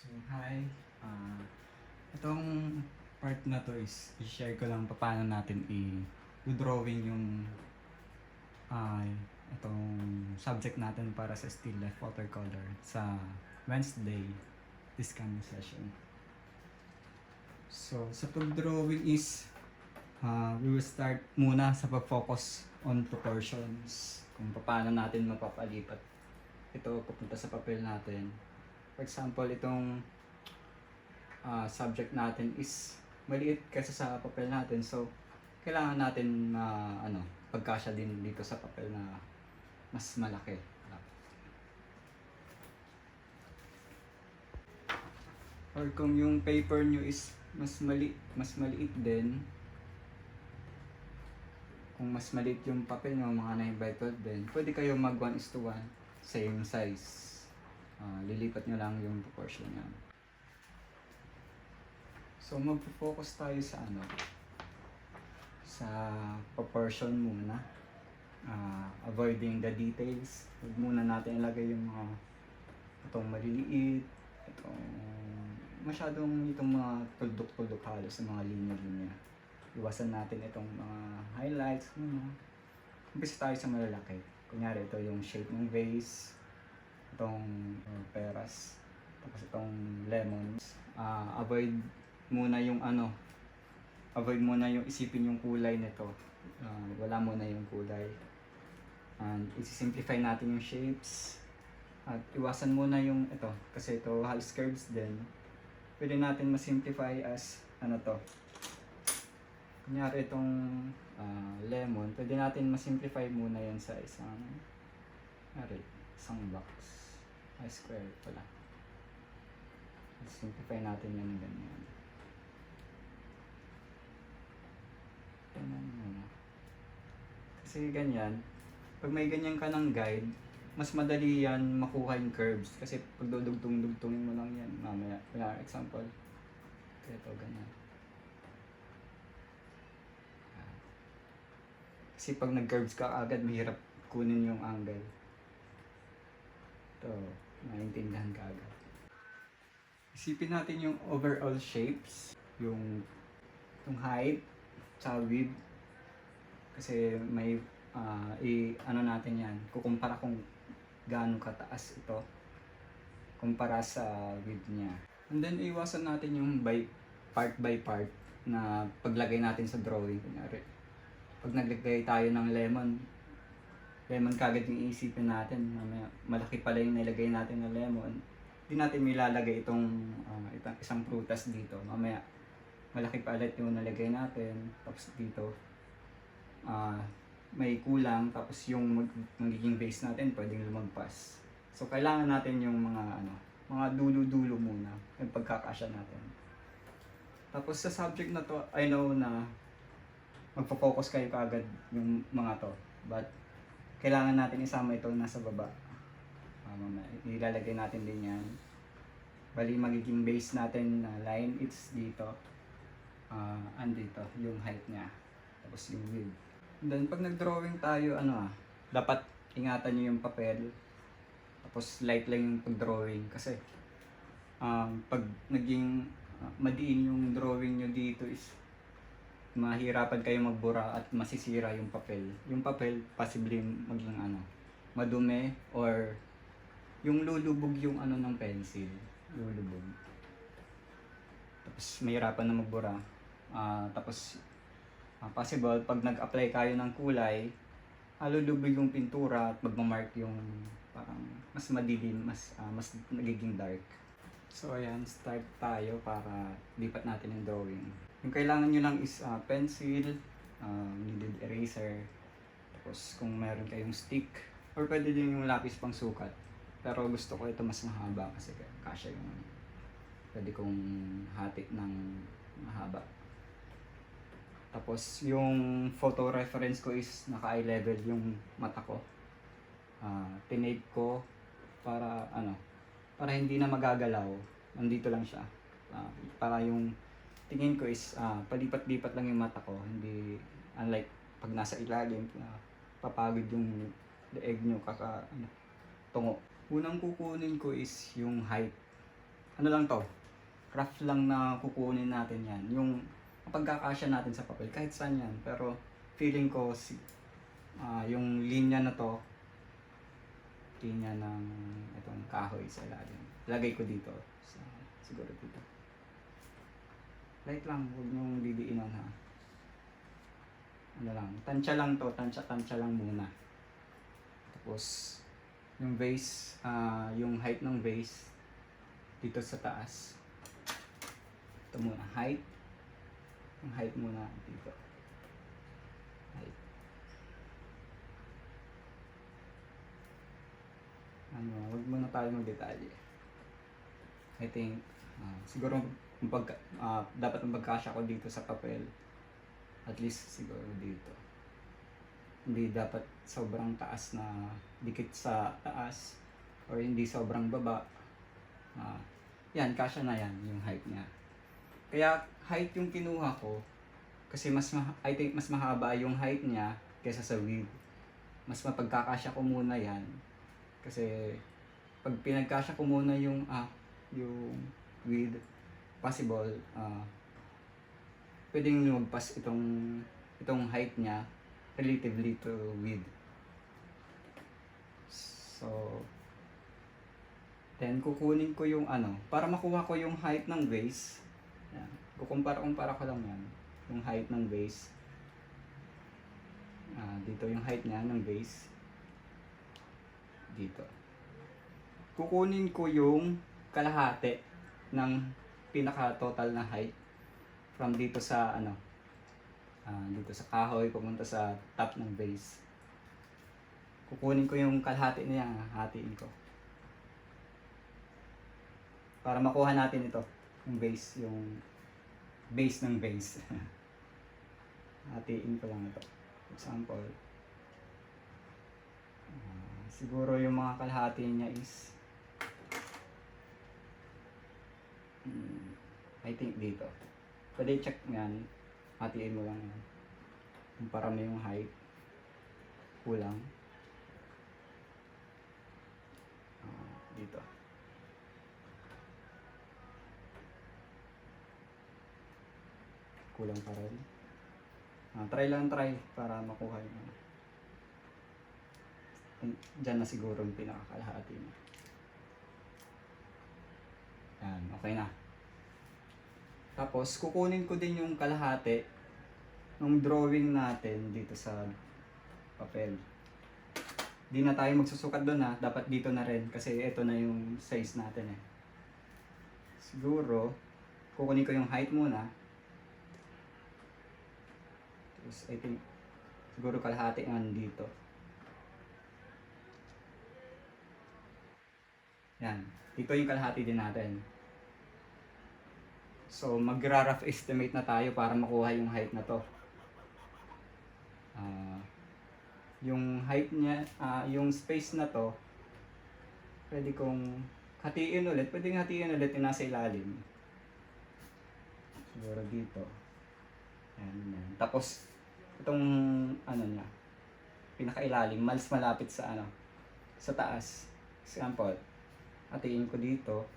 So, hi. Itong part na to is i-share ko lang paano natin i-drawing yung uh, itong subject natin para sa still life watercolor sa Wednesday this coming session. So, sa pag-drawing is we will start muna sa pag-focus on proportions, kung paano natin mapapalipat ito papunta sa papel natin. For example, itong subject natin is maliit kasi sa papel natin. So, kailangan natin pagkasya din dito sa papel na mas malaki. Or kung yung paper nyo is mas maliit din, kung mas maliit yung papel nyo, mga 9x12 din, pwede kayo mag 1:1, same size. Lilipat nyo lang yung proportion niya. So, mag-focus tayo sa sa proportion muna. Avoiding the details. Huwag muna natin ilagay yung mga itong maliliit, itong mga tuldok-tuldok halos sa mga linya-linya. Iwasan natin itong mga highlights muna. Umpisa tayo sa malalaki. Kunyari, ito yung shape ng vase, itong peras, tapos itong lemons. Avoid muna yung isipin yung kulay nito. Wala muna yung kulay. And isi-simplify natin yung shapes. At iwasan muna yung ito, kasi ito halos curves din. Pwede natin ma-simplify as kunyari itong lemon, pwede natin ma-simplify muna yan sa isang box. Square pala. Simplify natin yan ganyan. Kasi ganyan, pag may ganyan ka ng guide, mas madali yan makuha yung curves. Kasi pag dudugtong-dugtongin mo lang yan, mamaya, example, ito ganyan. Kasi pag nag-curves ka agad, mahirap kunin yung angle. Ito, maintindihan ka agad. Isipin natin yung overall shapes, yung height, sa width. Kasi may natin yan, kukumpara kung gaano kataas ito kumpara sa width niya. And then iwasan natin yung by part na paglagay natin sa drawing. Kunyari, pag naglagay tayo ng lemon kagad yung iisipin natin, malaki pala yung nilagay natin na lemon. Hindi natin ilalagay itong isang prutas dito. Mamaya malaki pala yung nalagay natin, tapos dito may kulang, tapos yung magiging base natin pwedeng lumagpas. So kailangan natin yung mga dulo-dulo muna yung pagkakasya natin. Tapos sa subject na to, I know na magpo-focus kayo kaagad yung mga to, but kailangan natin isama ito nasa baba. Ilalagay natin din yan. Bali magiging base natin na line, it's dito. Andito yung height niya. Tapos yung width. Then pag nag-drawing tayo, dapat ingatan nyo yung papel. Tapos light lang yung pag-drawing. Kasi pag naging madiin yung drawing nyo dito is mahirapan kayo magbura at masisira yung papel. Yung papel possibly maging madumi, or yung lulubog yung ng pencil. Lulubog. Tapos mahirapan na magbura. Tapos possible pag nag-apply kayo ng kulay, lulubog yung pintura at magmamark yung parang mas madilim, mas nagiging dark. So ayan, start tayo para lipat natin yung drawing. Yung kailangan nyo lang is pencil, needed eraser, tapos kung meron kayong stick, or pwede din yung lapis pang sukat. Pero gusto ko ito mas mahaba kasi kasya yung pwede kong hatik ng mahaba. Tapos yung photo reference ko is naka-eye level yung mata ko. Tinape ko para para hindi na magagalaw. Nandito lang siya. Para yung tingin ko is palipat-lipat lang yung mata ko. Hindi unlike pag nasa ilalim, papagod yung leeg nyo tungo. Unang kukunin ko is yung height. ano lang to, rough lang na kukunin natin yan. Yung pagkakasya natin sa papel, kahit saan yan. Pero feeling ko yung linya na to, linya ng itong kahoy sa ilalim. Lagay ko dito. Siguro dito. Light lang, huwag niyong didiinan ha. Ano lang, tansya lang to, tansya lang muna. Tapos, yung base, yung height ng base, dito sa taas. Ito muna, height. Yung height muna dito. Height. Huwag muna tayo magdetalye. I think, siguro dapat magkasya ko dito sa papel. At least siguro dito. Hindi dapat sobrang taas na dikit sa taas or hindi sobrang baba. Yan, kasya na yan yung height niya. Kaya height yung kinuha ko kasi I think mas mahaba yung height niya kaysa sa width. Mas mapagkakasya ko muna yan kasi pag pinagkasya ko muna yung width, possible pwedeng lumagpas itong height niya relatively to width. So then kukunin ko yung para makuha ko yung height ng base. Yan. Kukumpara ko lang yan. Yung height ng base. Dito yung height niya ng base. Dito. Kukunin ko yung kalahati ng pinaka total na height from dito sa dito sa kahoy pumunta sa top ng base. Kukunin ko yung kalahati niya, hatiin ko. Para makuha natin ito, yung base ng base. Hatiin ko lang ito. For example, siguro yung mga kalahati niya is I think dito. Pwede check yan. Hatiin mo lang yan. Kumpara mo yung height. Kulang. Dito. Kulang pa rin. Try para makuha yung dyan na siguro yung pinakakalahati mo. Yan, okay na. Tapos, kukunin ko din yung kalahati ng drawing natin dito sa papel. Di na tayo magsusukat doon ha. Dapat dito na rin kasi ito na yung size natin eh. Siguro, kukunin ko yung height muna. Tapos, I think, siguro kalahati nga dito. Yan. Dito yung kalahati din natin. So, magra-rough estimate na tayo para makuha yung height na to. Yung height niya, yung space na to, pwede kong hatiin ulit. Pwedeng hatiin ulit yung nasa ilalim. Siguro dito. Yan, yan. Tapos, itong niya, pinakailalim, mas malapit sa sa taas. Example, hatiin ko dito.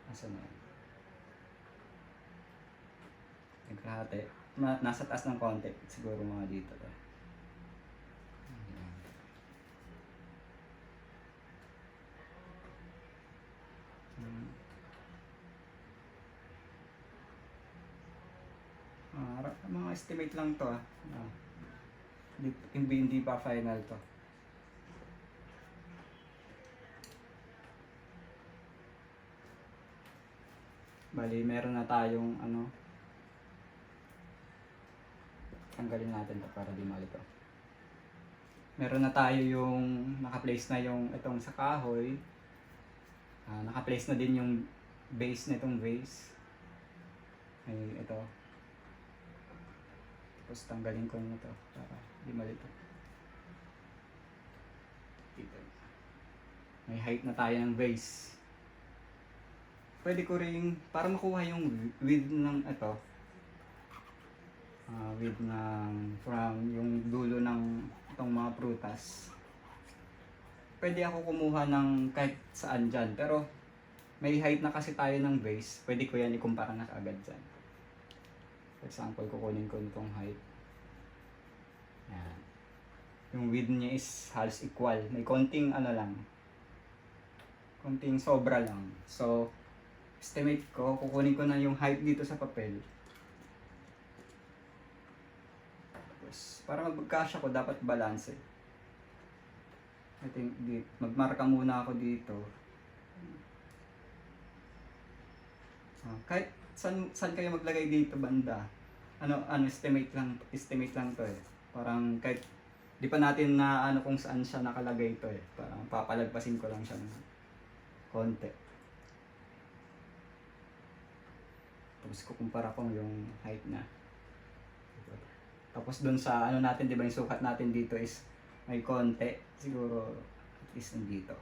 Asan na yan? Nagkahati. Nasa taas ng konti. Siguro mga dito. Mga estimate lang to hindi pa final to. Bali, meron na tayong tanggalin natin to para di malito. Meron na tayo yung naka-place na yung itong sa kahoy. Naka-place na din yung base na itong base. Ay, ito. Tapos tanggalin ko na ito para di malito. Dito. May height na tayo ng base. Pwede ko rin, para makuha yung width ng ito, width ng from yung dulo ng itong mga prutas, pwede ako kumuha ng kahit saan dyan. Pero may height na kasi tayo ng base, pwede ko yan ikumpara na kaagad dyan. For example, kukunin ko nitong height. Yan. Yung width niya is halos equal. May konting ano lang. Konting sobra lang. So, estimate ko, kukunin ko na yung height dito sa papel. Tapos, para magkasya ko, dapat balance eh. I think, magmarka muna ako dito. Kahit saan kayo maglagay dito banda. Estimate lang to eh. Parang kahit di pa natin na kung saan siya nakalagay to eh. Parang papalagpasin ko lang siya ng konti. Tapos kukumpara ko yung height na. Tapos dun sa natin, di ba yung sukat natin dito is may konti. Siguro at least nandito.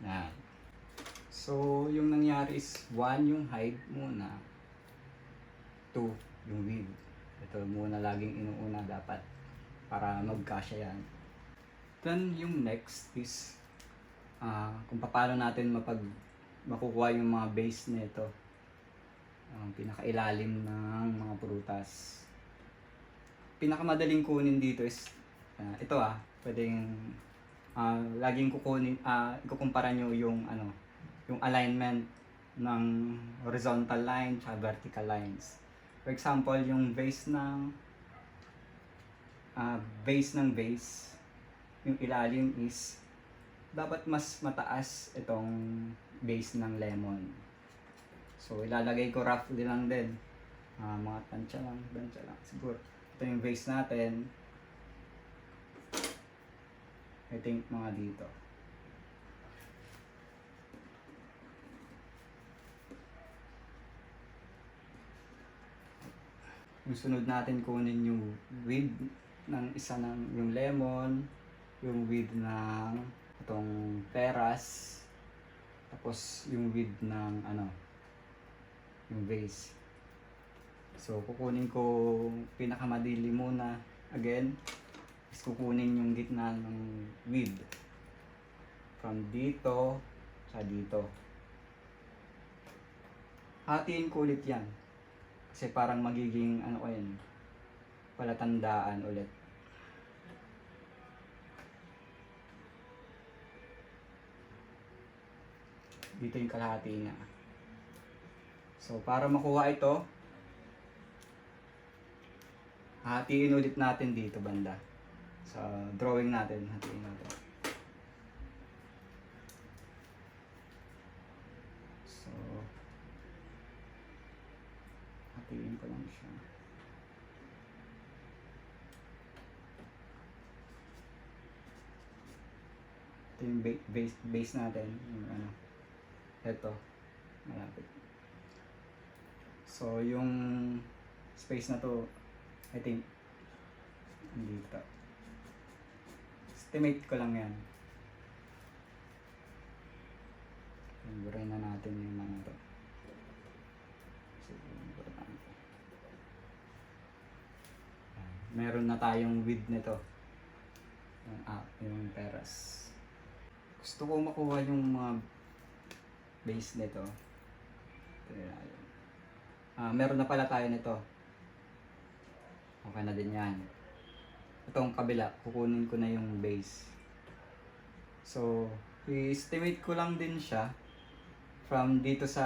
Yan. So, yung nangyari is 1 yung height muna, 2 yung width. Ito muna laging inuuna dapat para magkasya yan. Then yung next is kung paano natin makukuha yung mga base nito, ang pinakailalim ng mga prutas. Pinakamadaling kunin dito is ito pwedeng laging ikukumpara nyo yung yung alignment ng horizontal line at vertical lines. For example, yung base ng base, yung ilalim is dapat mas mataas itong base ng lemon. So, ilalagay ko roughly lang din. Mga tansya lang siguro. Ito yung base natin. I think mga dito. Yung sunod natin kunin yung width ng isa ng yung lemon, yung width ng itong peras, tapos yung width ng yung vase. So kukunin ko pinakamadili muna. Again, is kukunin yung gitna ng width from dito sa dito. Hatiin ko ulit yan. Kasi parang magiging palatandaan ulit. Dito yung kalahati niya. So para makuha ito, hatiin ulit natin dito banda. Sa drawing natin, hatiin natin. So hatiin ko lang siya. Ito yung base natin, yung ito, malapit. So yung space na to, I think dito. Estimate ko lang yan. Buray na natin yung mga to. Meron na tayong width nito. Yung peras. Gusto ko makuha yung mga base nito. Meron na pala tayo nito. Okay na din yan. Itong kabila, kukunin ko na yung base. So, i-estimate ko lang din siya from dito sa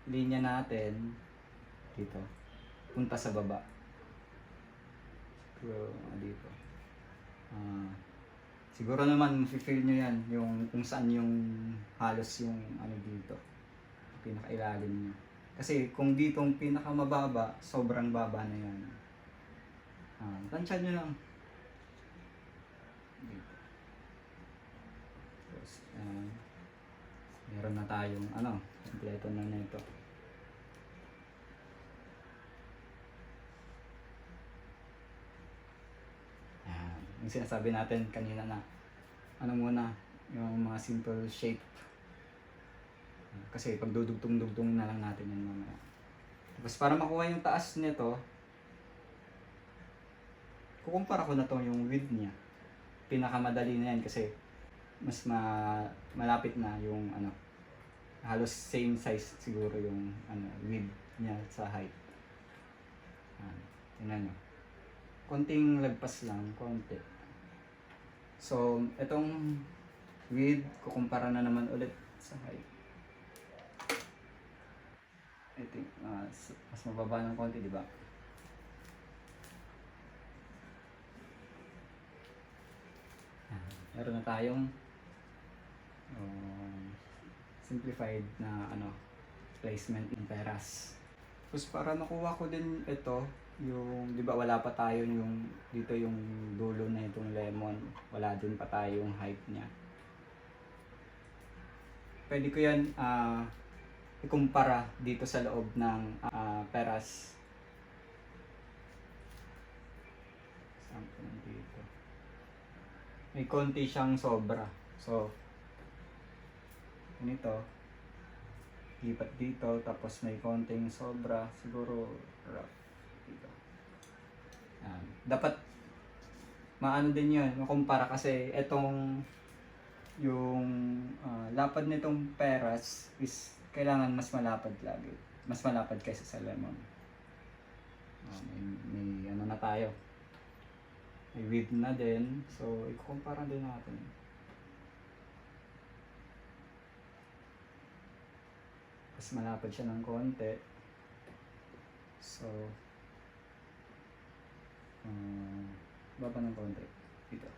linya natin, dito, punta sa baba. Pero, dito. Siguro naman, mafe-feel nyo yan, yung kung saan yung halos yung dito, pinakailalim nyo. Kasi kung ditong pinakamababa, sobrang baba na yan. Tansyan nyo lang. Dito. Tapos, meron na tayong kompleto na nito. Yung sinasabi natin kanina na muna, yung mga simple shape. Kasi pag dudugtong-dugtong na lang natin yan mamaya. Tapos para makuha yung taas nito, kukumpara ko na to yung width niya. Pinakamadali na yan kasi mas malapit na yung ano, halos same size siguro yung ano, width niya sa height. Tingnan nyo. Konting lagpas lang, konti. So, itong width, kukumpara na naman ulit sa height. I think, mas mababa ng konti, di ba? Meron na tayong simplified na ano, placement ng peras. Tapos para nakuha ko din ito, yung, di ba wala pa tayo yung, dito yung dulo na itong lemon, wala din pa tayo yung height niya. Pwede ko yan ikumpara dito sa loob ng peras. Sample dito. May konti siyang sobra. So, ganito. Lipat dito, tapos may konting sobra. Siguro, rough. Dito. Dapat, maano din yun, makumpara kasi itong, yung lapad nitong peras is kailangan mas malapad lagi. Mas malapad kaysa sa lemon. May ano na tayo. May width na din. So, ikukumpara din natin. Mas malapad siya ng konti. So, baba ng konti. Dito.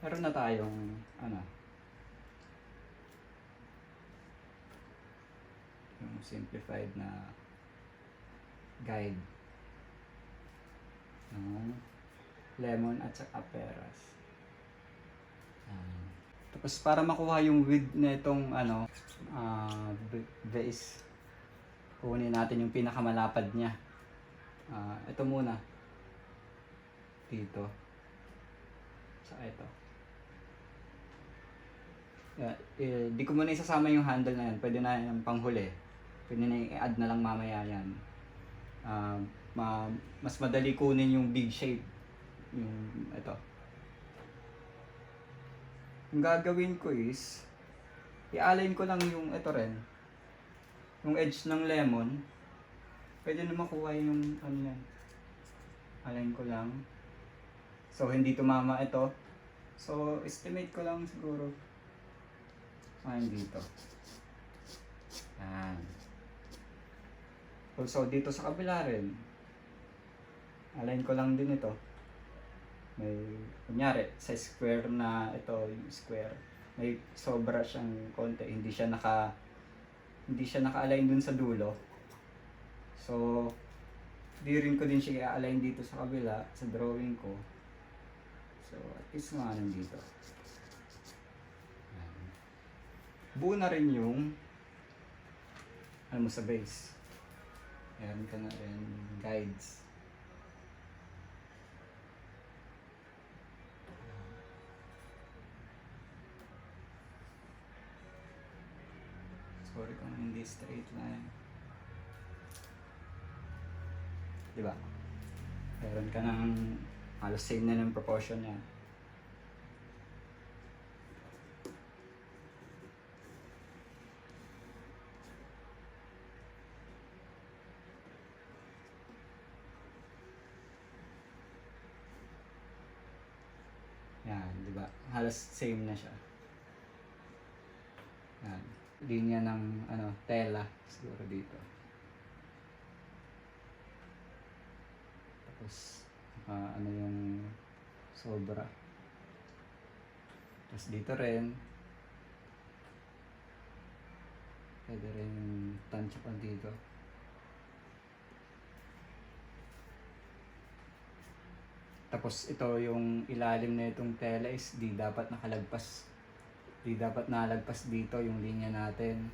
Meron na tayong ano, yung simplified na guide ng lemon at saka peras. Tapos para makuha yung width na itong ano, base, kunin natin yung pinakamalapad niya. Ito muna. Dito. Sa ito. Di ko muna isasama yung handle na yan. Pwede na yung panghuli. Pwede na i-add na lang mamaya yan. Mas madali kunin yung big shape. Yung ito. Yung gagawin ko is, i-align ko lang yung ito rin. Yung edge ng lemon. Pwede na makuha yung ano yan. Align ko lang. So, hindi tumama ito. So, estimate ko lang siguro. Dito. Yan. Also, dito sa kabila rin. Align ko lang din ito. May, kunyari, sa square na ito, yung square. May sobra siyang konti. Hindi siya naka-align dun sa dulo. So, di rin ko din siya i-align dito sa kabila, sa drawing ko. So, at least nga nandito. Buo na rin yung ano mo sa base. Meron ka na rin guides. Sorry kung hindi straight line. Diba? Meron ka ng halos same na ng proportion niya. Yan, di ba? Halos same na siya. Yan. Linya ng ano, tela siguro dito. Tapos ano yung sobra. Tapos dito rin. Pwede rin yung tansya pa dito. Tapos ito yung ilalim na itong tela is di dapat nakalagpas. Di dapat nalagpas dito yung linya natin.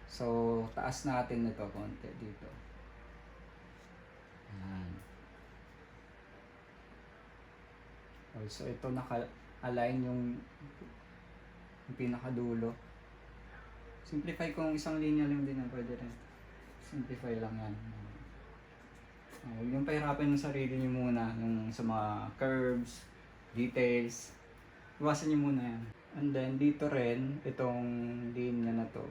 So, taas natin ito konti dito. Ayan. Also, ito naka-align yung pinakadulo. Simplify kung isang linya lang din na pwede rin. Simplify lang yan. Huwag niyong pahirapan yung sarili niyo muna yung sa mga curves, details. Iwasan niyo muna yan. And then dito rin, itong linya na to,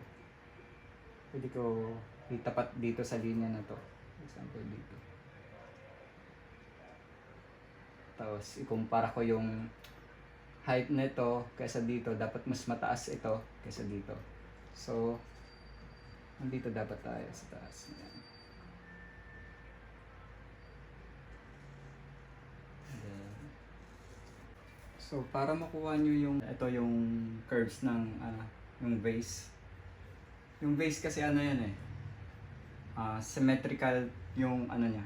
pwede ko itapat dito sa linya na to. For example dito. Tapos ikumpara ko yung height nito kaysa dito. Dapat mas mataas ito kaysa dito. So, nandito dapat tayo sa taas. Ayan. So, para makuha nyo yung, ito yung curves ng, yung vase. Yung vase kasi ano yan eh, symmetrical yung ano niya.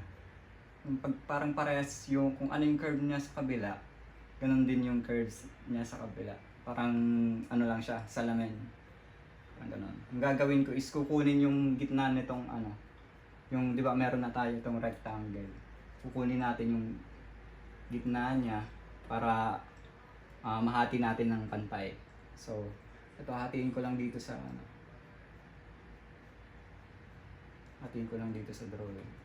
Yung parang parehas yung, kung ano yung curve niya sa kabila, ganun din yung curves niya sa kabila. Parang ano lang siya, salamin. Parang ganun. Ang gagawin ko is kukunin yung gitna nitong ano, yung di ba meron na tayo itong rectangle. Kukunin natin yung gitna niya para mahati natin ng pantay. So, ito hatiin ko lang dito sa ano. Hatiin ko lang dito sa drawing.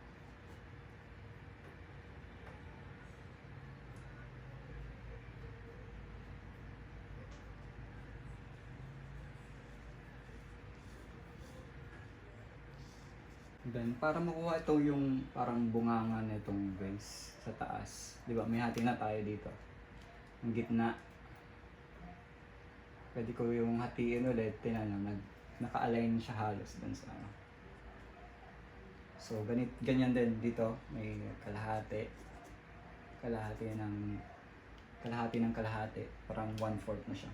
Then, para makuha ito yung parang bunganga nitong vase sa taas. Di ba? May hati na tayo dito. Ang gitna. Pwede ko yung hatiin ulit. Tinan lang, naka-align siya halos dun sa ano. So, ganyan din dito. May kalahati. Kalahati ng kalahati. Parang 1/4 na siya.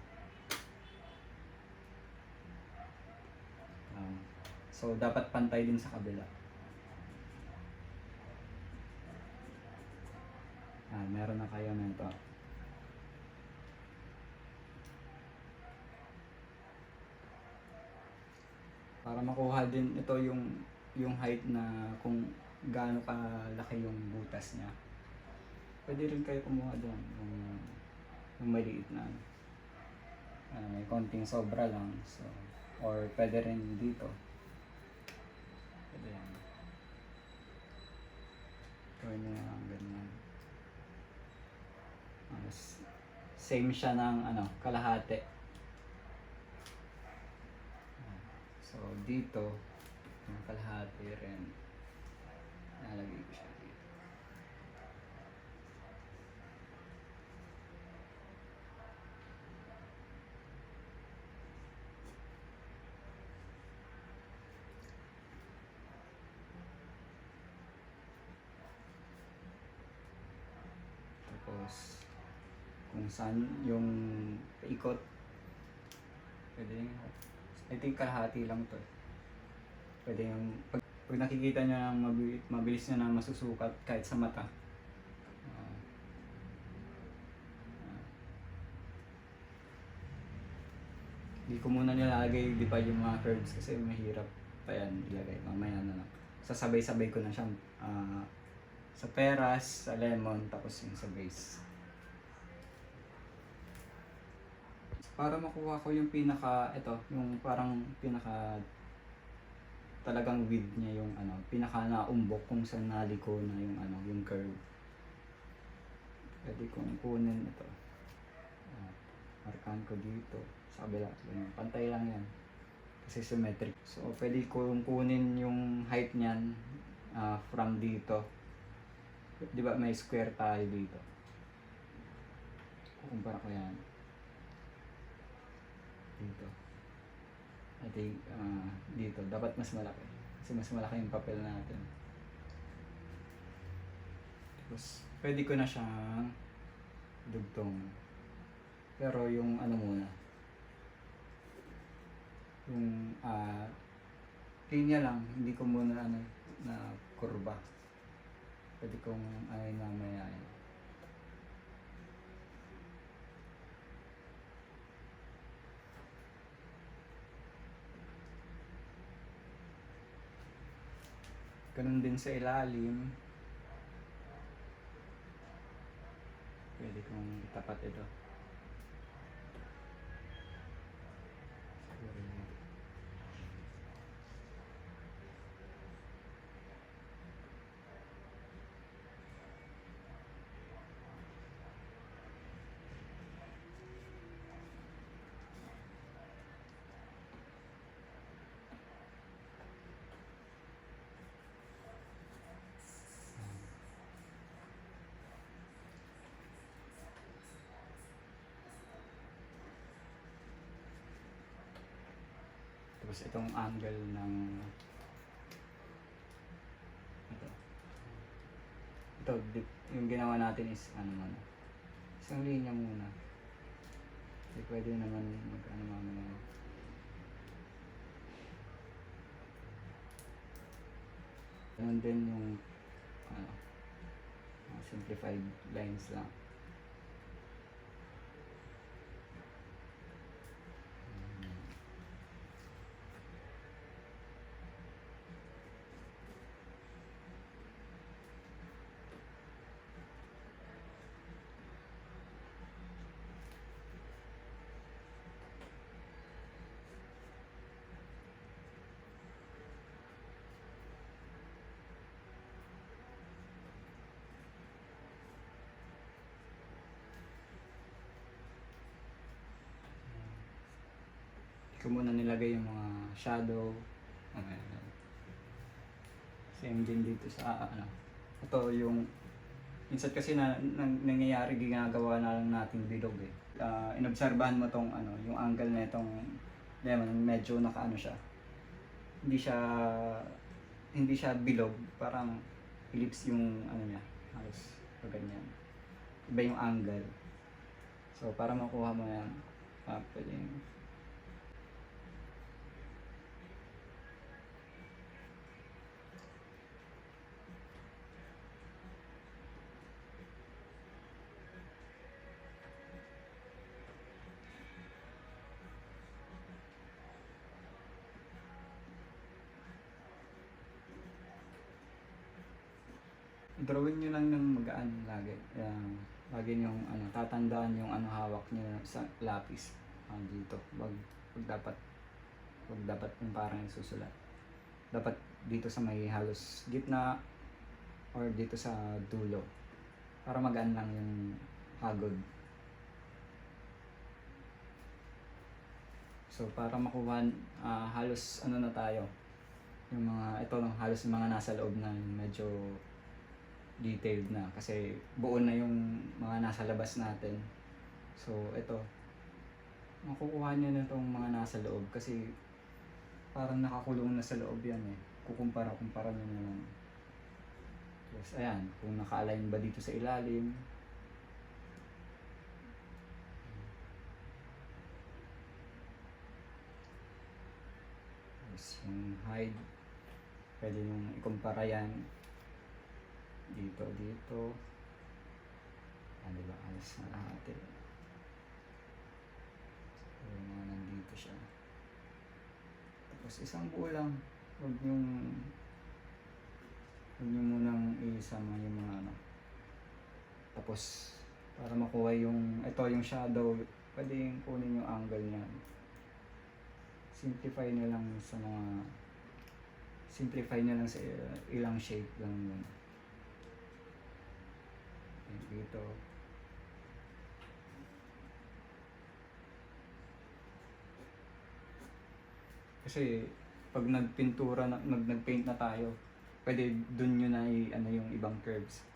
So, dapat pantay din sa kabila. Meron na kayo na ito. Para makuha din ito yung height na kung gaano kalaki yung butas niya. Pwede rin kayo kumuha doon yung maliit na may konting sobra lang. So, or pwede rin dito. Pwede yan. Gawin nyo lang ganyan. Same siya ng kalahati. So, dito, yung kalahati rin. Nalagay ko siya dito. Tapos, kung saan yung ikot, pwede yung, I think kalahati lang to. Pwede yung, pag nakikita nyo na mabilis nyo na masusukat kahit sa mata. Hindi ko muna nilalagay di pa yung mga curves kasi mahirap pa yan ilagay. Mamaya na lang. Sasabay-sabay ko na siyang sa peras, sa lemon, tapos yung sa base. Para makuha ko yung yung parang pinaka talagang width niya yung pinaka naumbok kung saan naliko na yung curve. Pwede kong kunin ito. Markahan ko dito sa kabila. Pantay lang yan. Kasi symmetric. So, pwede kong kunin yung height niyan from dito. Di ba may square tayo dito? Kukumpara ko yan. Dito. I think dito. Dapat mas malaki. Kasi mas malaki yung papel natin. Tapos, pwede ko na siyang dugtong. Pero yung muna. Yung linya lang. Hindi ko muna na kurba. Pwede kong mamaya yun. Ganun din sa ilalim. Pwede kong itapat ito. Tapos itong angle ng ito. Ito, yung ginawa natin is ano muna. Isang linya muna. Kasi pwede naman mag-ano mamaya. Ganun din yung ano, simplified lines lang. Ko muna nilagay yung mga shadow. Ayan. Same din dito sa ano. Ito yung minsan kasi nangyayari ginagawa na lang nating bilog eh. Inobserbahan mo tong ano, yung angle na itong lemon medyo nakaano siya. Hindi siya bilog, parang ellipse yung ano niya. Halos ganyan. Iba yung angle. So para makuha mo yan, pwede drawing nyo lang ng magaan lagi. Lagi yung ano, tatandaan yung ano hawak nyo sa lapis. Dito. Wag dapat yung parang susulat. Dapat dito sa may halos gitna or dito sa dulo. Para magaan lang yung hagod. So para makuha halos ano na tayo. Yung mga ito halos yung mga nasa loob na medyo detailed na kasi buo na yung mga nasa labas natin. So ito makukuha niyo na itong mga nasa loob kasi parang nakakulong na sa loob yan eh. Kumpara niyo na lang. Yes, ayan, kung naka-align ba dito sa ilalim. Yes, yung hide pwede yung ikumpara yan dito. Diba? Alas na lahat eh. So, nandito siya. Tapos isang buo lang. Huwag nyo munang isama yung mga ano. Tapos, para makuha yung, ito yung shadow, pwede yung kunin yung angle niya. Simplify nyo lang sa ilang shape lang yun. Dito. Kasi pag nagpaint na tayo, pwede dun nyo na ano yung ibang curves.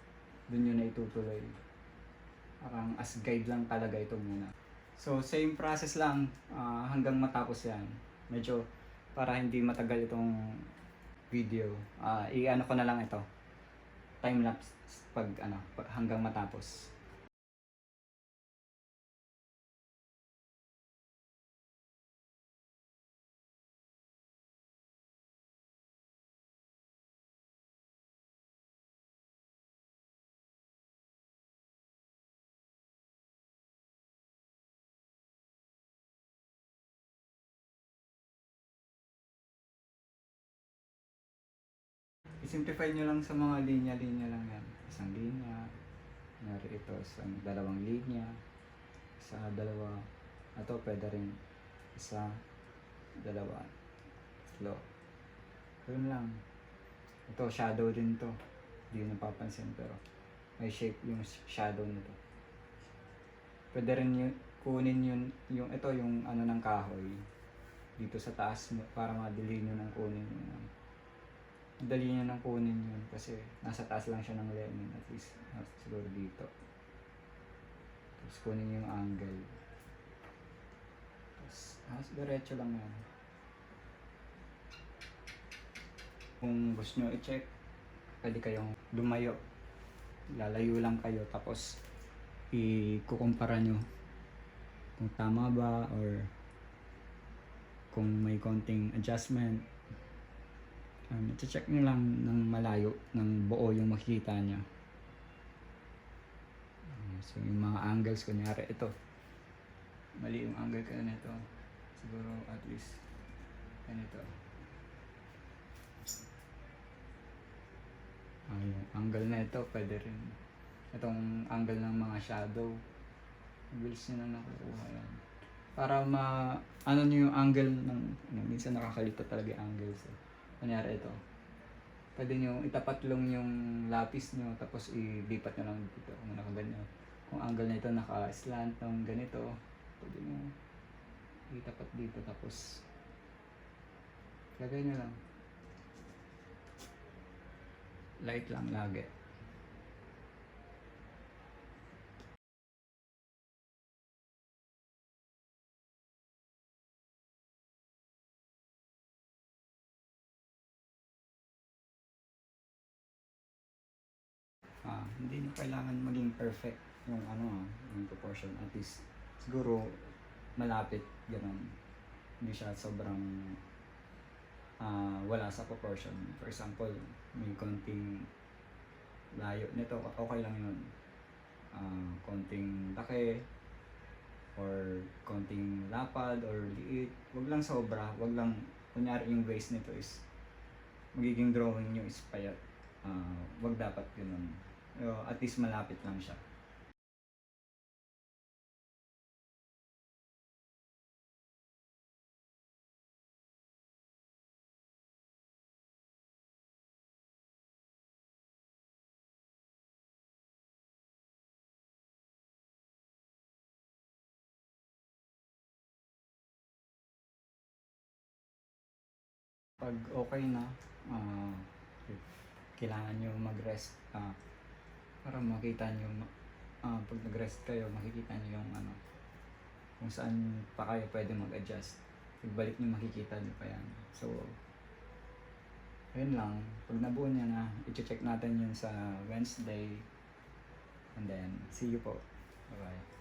Dun nyo na itutuloy. Parang as guide lang talaga ito muna. So same process lang hanggang matapos yan. Medyo para hindi matagal itong video. I-ano ko na lang ito. Time lapse pag hanggang matapos. I-simplify nyo lang sa mga linya-linya lang yan. Isang linya, ito sa dalawang linya, sa dalawa, ito pwede rin isa, dalawa, tatlo. Yun lang. Ito shadow din to. Hindi napapansin pero may shape yung shadow nito. Pwede rin kunin yung ito yung ano ng kahoy dito sa taas para madali nyo nang kunin yung madali nyo nang kunin yun kasi nasa taas lang siya ng lemon at least siguro dito. Tapos kunin yung angle. Tapos diretso lang yan. Kung gusto nyo i-check, pwede kayong lumayo. Lalayo lang kayo tapos ikukumpara nyo kung tama ba or kung may konting adjustment. I-check nyo lang ng malayo, ng buo yung makikita nyo. So yung mga angles, kunyari ito, mali yung angle ko nito, siguro at least ganito. Yung angle na ito, pwede rin itong angle ng mga shadow, mabilis nyo na nakukuha yan para ano nyo yung angle ng minsan nakakalito talaga yung angle. So kunyari ito, pwede nyo itapat lang yung lapis nyo tapos ilipat nyo lang dito kung nakaganyan. Kung angle na ito naka-slant ng ganito, pwede nyo itapat dito tapos lagay nyo lang. Light lang lagi. Hindi na kailangan maging perfect yung yung proportion. At least siguro malapit ganun. Hindi siya sobrang wala sa proportion. For example, may konting layo nito, okay lang yun. Konting laki or konting lapad or liit, wag lang sobra, wag lang kunyari yung waist nito is magiging drawing nyo is payat. Wag dapat ganun. At least malapit lang siya. Pag okay na, kailangan nyo mag-rest para makita nyo pag nag-rest kayo, makikita nyo yung kung saan pa kayo pwede mag-adjust. Pagbalik nyo makikita nyo pa yan. So ayun lang, pag nabuo nyo na, i-check natin yun sa Wednesday and then see you po. Bye bye.